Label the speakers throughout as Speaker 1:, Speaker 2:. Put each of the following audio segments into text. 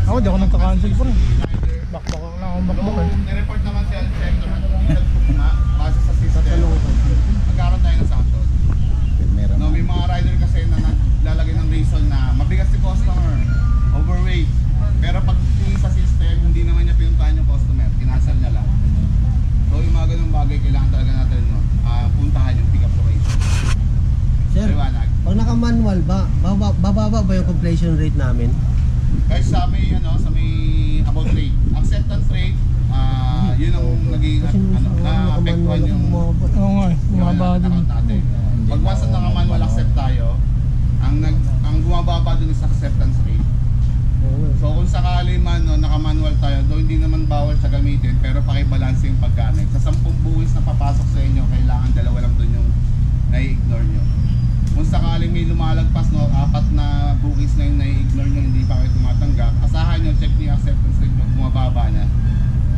Speaker 1: Ako, di ako nagka-cancel pa rin. Bakbak lang ako, bakbak eh.
Speaker 2: Nireport naman si Alcek na nagtugma base sa system. Magkaroon tayo ng sanction. No, may mga rider kasi na naglalagay ng reason na mabigas si customer, overweight. Pero pag sa system, hindi naman niya pinuntahan yung customer, kinancel niya lang. So yung mga ganung bagay, kailangan talaga natin puntahan yung pick up location.
Speaker 3: Sir, pag naka-manual ba, bababa ba yung completion rate namin?
Speaker 2: Guys, sa may about rate, acceptance rate, yun ang naging na-apektuhan yung
Speaker 1: Oo nga eh, bumaba din.
Speaker 2: account natin. Pag once na naka-manual accept tayo, ang bumababa dun is acceptance rate. So kung sakali man naka-manual tayo, though hindi naman bawal sa gamitin, pero pakibalanse yung paggamit. Sa 10 buwis na papasok sa inyo, kailangan dalawa lang dun yung nai-ignore nyo. Kung sakaling may lumalagpas, 4 na bookings na yung nai-ignore nyo, hindi pa kayo tumatanggap, asahan nyo, check nyo yung acceptance rate nyo, bumababa na.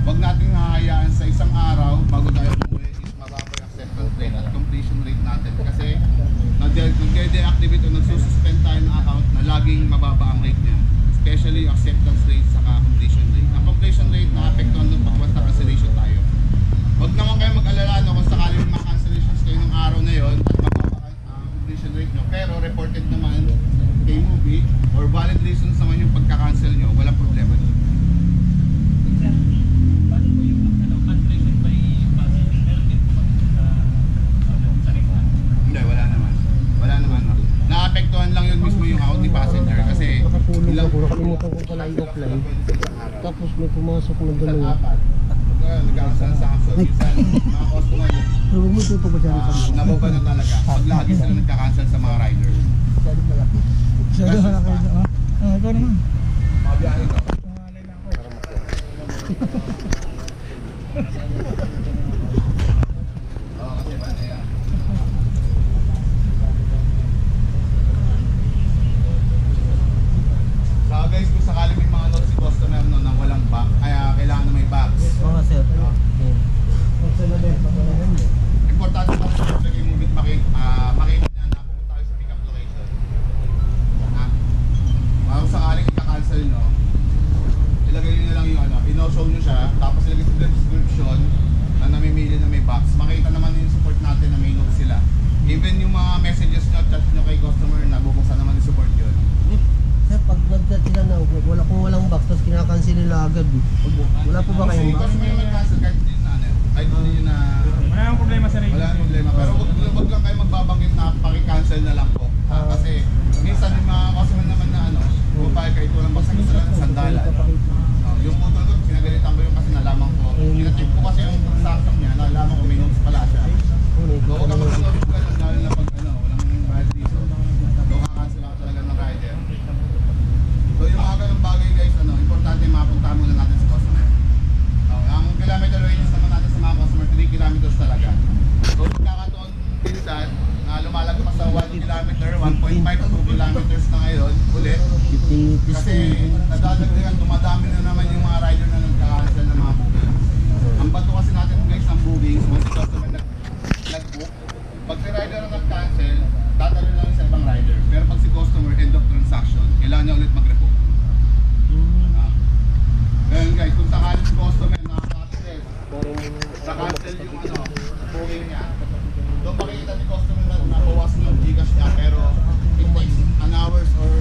Speaker 2: Huwag natin hahayaan sa isang araw bago tayo umuwi is mababa yung acceptance rate at completion rate natin. Kasi nag-deactivate o nagsususpend tayo ng account na laging mababa ang rate niya. Especially yung acceptance rate saka completion rate. Ang completion rate na-apektuhan doon pag basta cancellation tayo. Huwag naman kayo mag-alala kung sakaling may mga cancellations kayo ng araw na yon, completion rate nyo, pero reported naman kay movie or valid reasons naman yung pagka-cancel nyo, walang problema doon.
Speaker 4: Paano po yung cancellation by passenger? Meron din po sa record?
Speaker 2: Hindi, wala naman. Wala naman. No? Naapektuhan lang yun mismo yung account ni passenger kasi
Speaker 3: ilang nakalimutan ko pala yung offline. Tapos may pumasok na dalawa.
Speaker 2: Nag-cancel sa action. Minsan, mga customer
Speaker 3: Pero huwag mo ituto ba dyan sa mga?
Speaker 2: nababa na talaga. Pag lagi sila nagka-cancel sa mga rider.
Speaker 1: Masyado na kayo na. Ikaw naman.
Speaker 2: Mga biyahe ko.
Speaker 1: Pangalay lang ako.
Speaker 2: Oo, kasi ba na yan? So guys, kung sakali may mga notes si customer na walang back, kaya kailangan na may bags.
Speaker 3: Oo, sir.
Speaker 2: Importante pa sa lagay mo bit makita niya na pumunta tayo sa pick up location. Kung sakaling i-cancel nyo, ilagay nyo na lang yung ino-show nyo siya, tapos ilagay sa description na namimili na may box. Makita naman yung support natin na may note sila. Even yung mga messages nyo, chat nyo kay customer na bubuksan naman yung support yun.
Speaker 3: Sir, pag nag-chat sila na kung walang box, tapos kinakancel nila agad. Wala po ba kayong box?
Speaker 2: Kasi may mag-cancel kahit hindi na kahit hindi nyo na
Speaker 4: Wala nang problema sa rate.
Speaker 2: wala nang problema. Pero wag lang kayo magbabanggit na paki-cancel na lang po. Kasi minsan yung mga customer naman na bupay kayo ito lang basta gusto lang sandalan. Yung putol ko, sinagalitan ko yung kasi nalaman ko. Kinacheck ko kasi yung transaction niya, nalaman ko may notes pala siya. So huwag ka mag-notice ka lang, lalo na pag walang valid reason. So kakancel ako talaga ng rider. So yung mga ganung bagay guys, importante mapunta muna natin sa customer. Ang kilometer ranges naman natin sa mga customer, 3 kilometers talaga. So magkakataon bilisan na lumalagpas sa 1 kilometer, 1.5 to 2 kilometers na ngayon ulit. Kasi nadadagdagan, dumadami na naman yung mga rider na nagka-cancel ng mga booking. Ang bato kasi natin guys ng bookings, once si customer nag-book, pag si rider na nag-cancel, tatalo lang sa ibang rider. Pero pag si customer, end of transaction, kailangan niya ulit mag-rebook. Ngayon guys, kung sakali si customer nakaka-access, naka-cancel yung booking niya, doon makikita ni customer na nabawas ng Gcash niya, pero it takes an hours or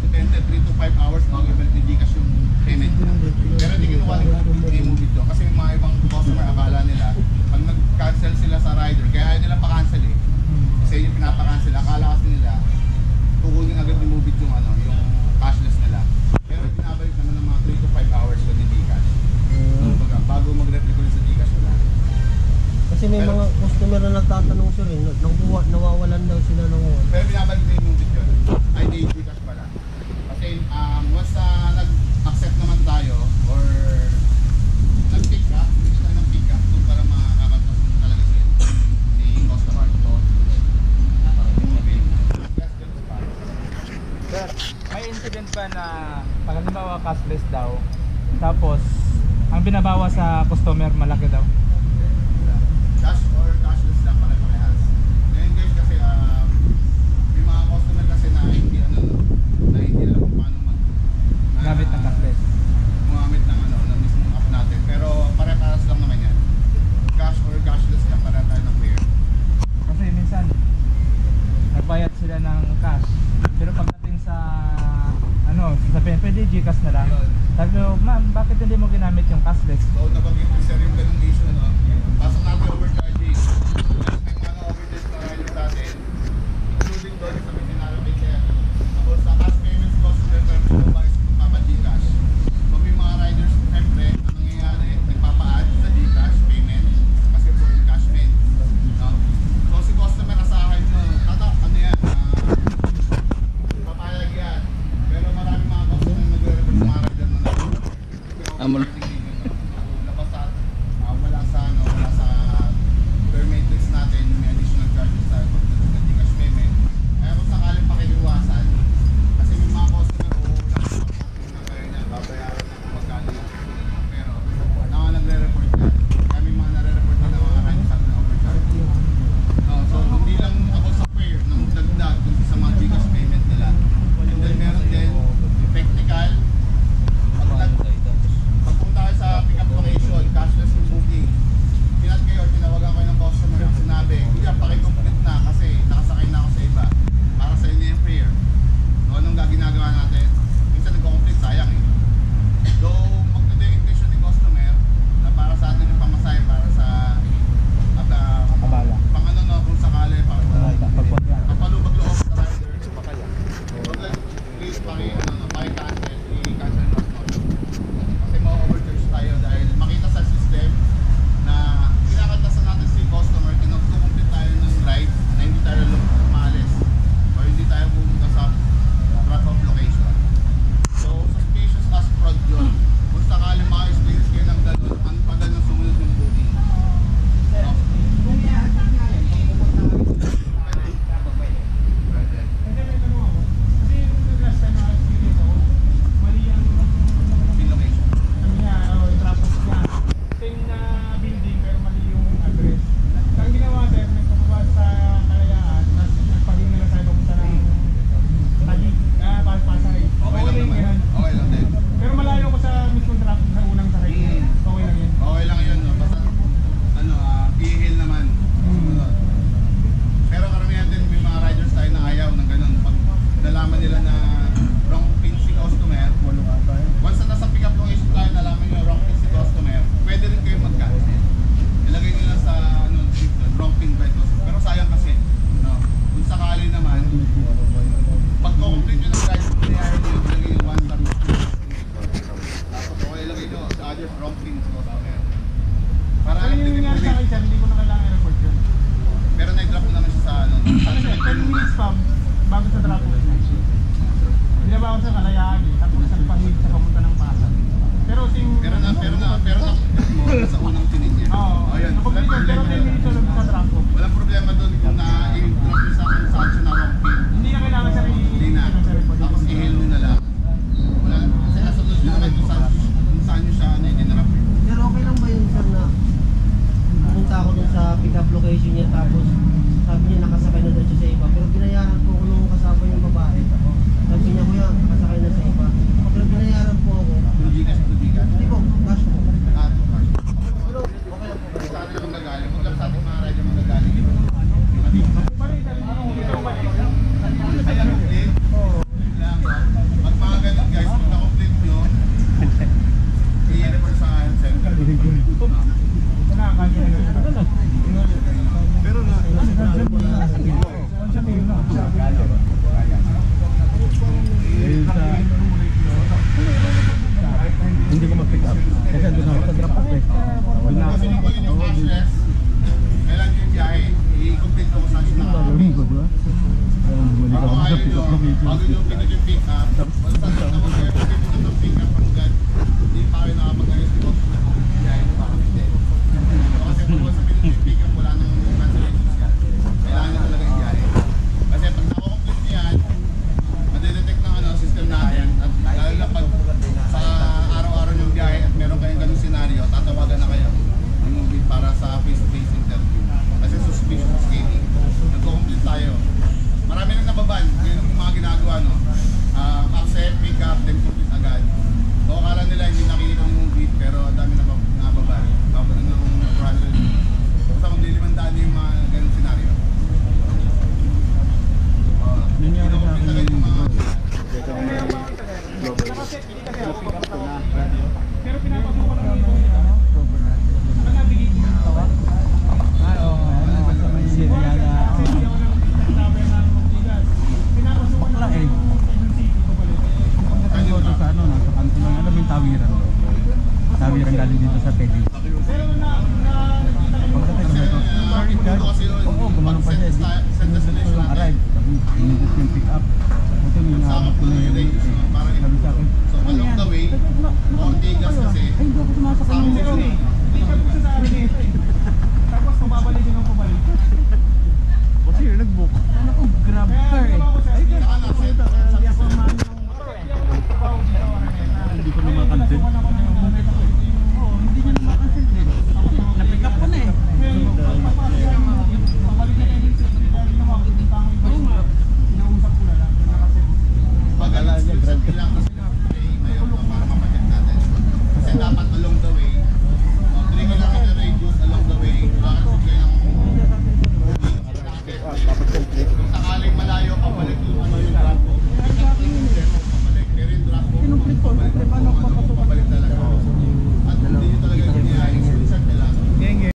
Speaker 2: depende 3 to 5 hours bago i-balik ni Gcash yung payment niya. Pero hindi kinuha ni Move It doon kasi yung mga ibang customer akala nila pag nag-cancel sila sa rider, kaya ayaw nila pa-cancel kasi yung pinapa-cancel, akala kasi nila kukunin agad ni Move It yung yung cashless nila. Pero binabalik naman ng mga 3 to 5 hours ko ni Gcash. Bago mag-reply sa Gcash wala.
Speaker 3: Kasi may mga customer na nagtatanong sir nawawalan daw sila ng
Speaker 2: Pero binabalik na yung Move It yun. Ay, di Gcash pala. Kasi once nag-accept naman tayo or nag-pick up, hindi tayo nag-pick up doon para makakatas talaga si customer to Move It.
Speaker 4: Sir, may incident ba na pag halimbawa cashless daw, tapos ang binabawa sa customer malaki daw?
Speaker 2: Cash or cashless lang pare-parehas. Ngayon guys kasi may mga customer kasi na hindi alam kung paano
Speaker 4: Gamit ng cashless. pwede Gcash na lang. Sabi ko, ma'am, bakit hindi mo ginamit yung cashless?
Speaker 2: So, nabanggit ko sir yung ganung issue, no? Pasok natin overcharging. May mga overcharge na rider sa atin, including doon sa may sinarapin kaya. Tapos sa cash payments customer terminal ba is magpapa-Gcash. So, may mga riders, siyempre, ang nangyayari, nagpapa-add sa Gcash payment kasi for encashment. No? So, si customer asahan mo, ano yan, papayag yan. Pero marami mga customer nagre-report sa mga rider na
Speaker 5: Amol.
Speaker 2: wala sa per matrix natin, may additional charges tayo pag Gcash payment. Kaya kung sakaling pakiliwasan, kasi may mga customer na kayo niya, babayaran na kung magkano yung pero nagre-report yan. Kaya may mga nare-report na mga riders na overcharge. No, so hindi lang ako sa fare ng dagdag dun sa mga Gcash payment nila. And then meron din technical. Pagpunta kayo sa pick-up location, cashless yung booking. Pinat kayo, tinawagan kayo ng customer ang sinabi, kuya, pakicomplete na kasi nakasakay na ako sa iba. Para sa inyo yung fare. So, anong ginagawa natin? Minsan nagko-complete, sayang eh. So, magdede-intention ni customer na para sa atin yung pamasahe para sa
Speaker 4: Abala.
Speaker 2: pang ano no, kung sakali, pagpalubag loob sa rider. Please, paki-cancel, i-cancel mo. Kasi ma-overcharge tayo dahil makita sa system na kinakaltasan natin si customer, kinag-complete tayo ng ride na hindi tayo maalis or hindi tayo pumunta sa drop-off location. So, suspicious as fraud yun. Kung sakali maka-experience kayo ng gano'n, ang tagal ng sumunod yung booking. No? Okay lang din.
Speaker 1: Pero malayo ko sa mismong traffic sa unang sakay. Okay lang yan.
Speaker 2: Okay lang yun, no? Basta, i-hail naman. Pero karamihan din may mga riders tayo na ayaw ng ganun. Pag nalaman nila na wrong pin si customer, once na nasa pick-up location tayo, nalaman nyo wrong pin si customer, pwede rin kayo mag-cancel. Ilagay nila sa wrong pin by customer. Pero sayang kasi, no? Kung sakali naman, pag-complete nyo ng ride, ilagay nyo 1 star. Tapos okay, ilagay nyo sa others wrong pin si customer. Para
Speaker 1: Ano
Speaker 2: alam
Speaker 1: yung
Speaker 2: din
Speaker 1: nangyari sa akin dyan, hindi ko na kailangan i-report yun.
Speaker 2: pero na-drop ko naman siya sa
Speaker 1: Kasi 10 minutes pa bago sa drop off. Binaba ako sa Kalayaan eh, tapos nagpahig sa pamunta ng Pasay. Pero mo sa unang tinin niya. Oo,
Speaker 2: Ayun,
Speaker 1: nakomplete ko, pero 10 minutes ulit sa drop off.
Speaker 2: walang problema doon kung na-i-drop niyo sa akin sa action na wrong pin.
Speaker 1: Hindi na kailangan sa
Speaker 2: Hindi na. Tapos i-hail nyo na lang. Wala na. Kasi nasunod nyo naman kung saan nyo siya dinarap.
Speaker 3: Pero okay lang ba yun sir na pumunta ako dun sa pick-up location niya tapos sabi niya nakasakay na daw siya sa iba pero binayaran po ako nung kasama yung babae. Sabi niya kuya nakasakay na sa iba. Pero binayaran po ako.
Speaker 2: Gcash to Gcash.
Speaker 3: Hindi po, cash po.
Speaker 2: Pero okay lang po. Sa atin ang gagaling. Huwag lang sa ating mga rider magagaling. Pag mga ganun guys, pag na-complete nyo, i-refer sa center. Pero na,
Speaker 5: Hindi ko mag-pick up. Kasi ando na ako sa drop off eh. Wala
Speaker 2: kasi nung kunin yung cashless, kailan yung biyahe, i-complete ko kung saan siya nakakabit. Bago nyo pinag yung pick up, once na naman kayo pinag yung pick up hanggang hindi pa kayo nakapag-ayos dito, biyahe mo baka hindi. Kasi kung once na pinag yung pick up, wala nang cancellations yan. Kailangan na talaga yung biyahe. Kasi pag nakakomplete nyo yan, madedetect ng system natin at lalo na pag sa araw-araw yung biyahe at meron kayong ganung senaryo, tatawagan na kayo ng movie para sa face-to-face interview. Kasi suspicious scaling. Nagko-complete tayo. Marami nang nababan. Yun yung mga ginagawa, no?
Speaker 1: Pero pinapasukan ng dito. Ang navigate mo ng tawag.
Speaker 5: Sa may Siriana.
Speaker 1: Kasi hindi ako nang tower ng Ortigas. Pinapasukan
Speaker 5: Bakla eh.
Speaker 1: ng Quezon City ko pala.
Speaker 5: Pagdating ko doon sa ano, sa kanto ng ano, may tawiran. Tawiran galing dito sa Teddy.
Speaker 1: Pero nakita ko yung
Speaker 5: Pagdating ko dito,
Speaker 2: Inundo kasi yun.
Speaker 5: oo, gumanon pa siya.
Speaker 2: Set
Speaker 5: Sinunod ko yung arrive. Sabi, sinunod ko yung pick up.